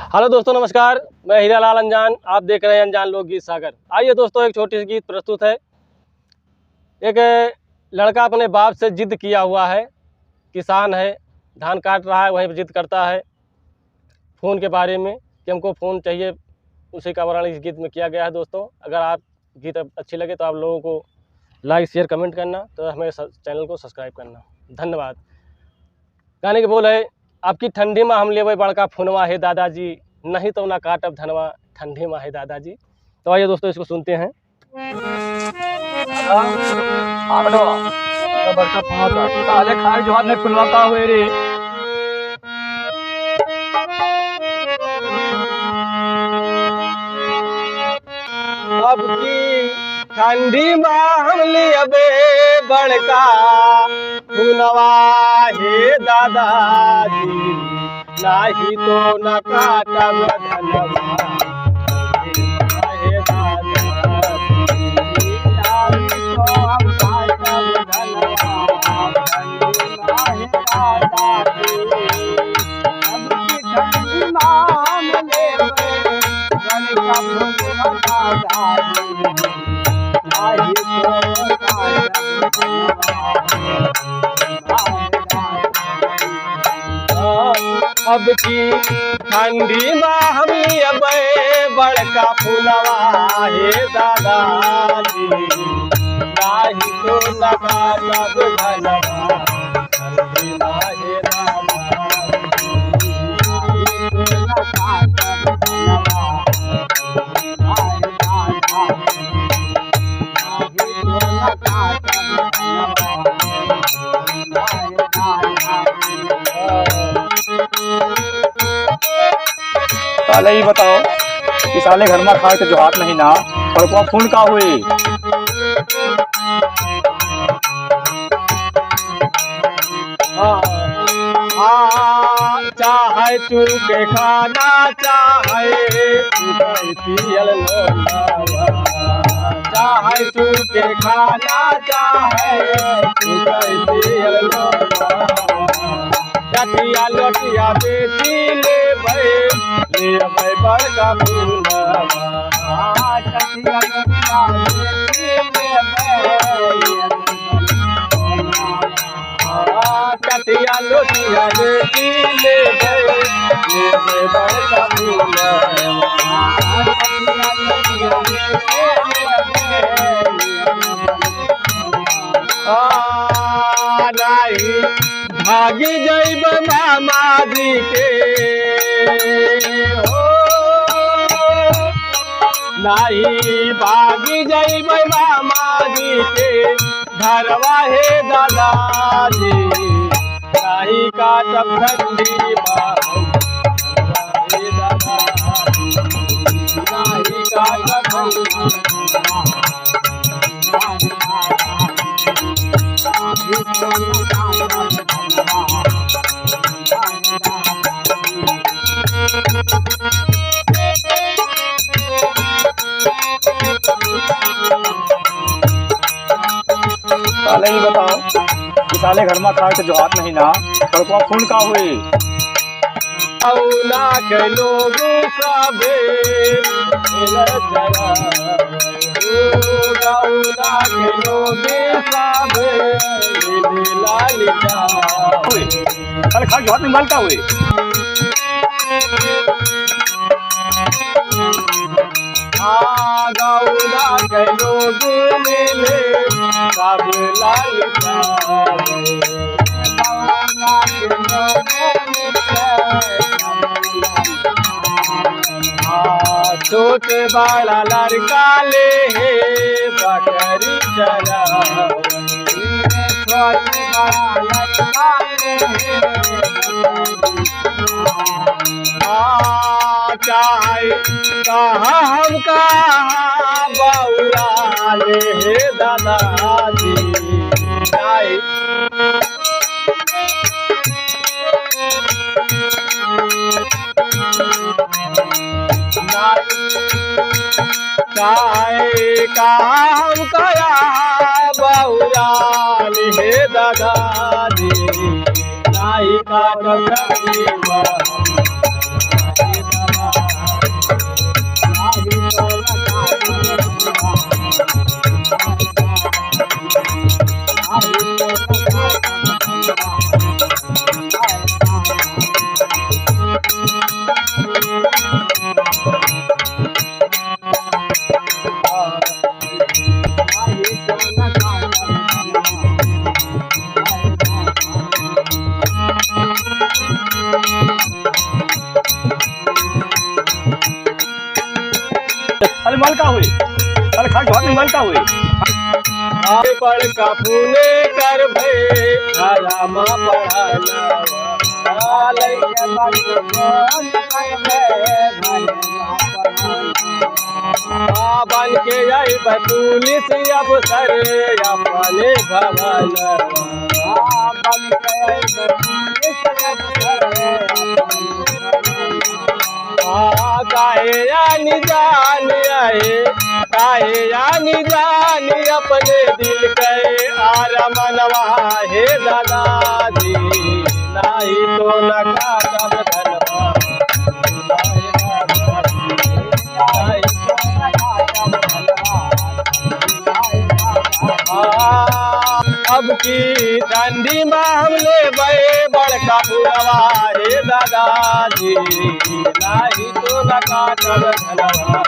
Hello दोस्तों, नमस्कार। मैं हीरालाल अनजान, आप देख रहे हैं अनजान लोकगीत सागर। आइए दोस्तों, एक छोटी सी गीत प्रस्तुत है। एक लड़का अपने बाप से जिद किया हुआ है, किसान है, धान काट रहा है, वहीं पर जिद करता है फ़ोन के बारे में कि हमको फ़ोन चाहिए। उसी का वर्णन इस गीत में किया गया है। दोस्तों, अगर आप गीत अच्छी लगे तो आप लोगों को लाइक, शेयर, कमेंट करना, तो हमें चैनल को सब्सक्राइब करना। धन्यवाद। गाने के बोल है, आपकी ठंडी में हम लेवे बड़का फोनवा है दादाजी, नहीं तो ना काटब धनवा ठंडी में है दादाजी। तो आइए दोस्तों, इसको सुनते हैं। बड़का फोन था साले खाए जो हाथ में खुलवा का हुए रे। आपकी ठंडी में हम लेवे बड़का फोनवा है दादाजी, नहीं तो न काटब धनवा अब की ठंडी में हम लेवे बड़का फूलवा हे दादाजी, नाही तो न काटब धनवा ठंडी में हे साले ही बताओ कि साले घर में खाए तो जो हाथ नहीं ना और को फोन का हुए। चाहे चूके खाना, चाहे पियल लोनावा, चाहे चूके खाना, चाहे पियल लोनावा, चटिया लोटिया बेची लेबै बड़का फूलवा, चटिया लोटिया बेची कटिया लोटिया बेची लेबै बड़का फूलवा, नहीं भागी जैब मामाजी के हो, नहीं भागी जैब मामाजी के घरवा हे दादाजी, नहीं काटब ठंडी में हे दादाजी, नहीं काटब साले ही बताओ कि साले घर में खाए तो जो हाथ नहीं ना और को फोन का हुए। औला के लोग सबे गौला के लोग सबे लालिका हुए साले खाए जो हाथ में माल का हुए। गौला के लोग मिले सब लालिका, गौला के लोग छोट बड़ा लड़का ले हे बकरी चरावे, छोट बड़ा लड़का ले चाहे कहाँ हम कहाँ बउरा ले हे दादाजी, चाहे चाहे काम करा बउरा हे दादाजी, नहीं काटब अरे मल का हुए, अरे खाट जोहात नहीं मल का हुए। आगे पढ़ का पुणे कर भे रामा पढ़ाना बन के आई पुलिस अफसर अपने भवन काहे यानी जान आए काहे यानी जान अपने दिल के आरमनवा हे दादाजी नाही तो न काटब धनवा अब की डंडी में हमले बे बड़का पुरवा हे दादाजी नाही तो न काटब धनवा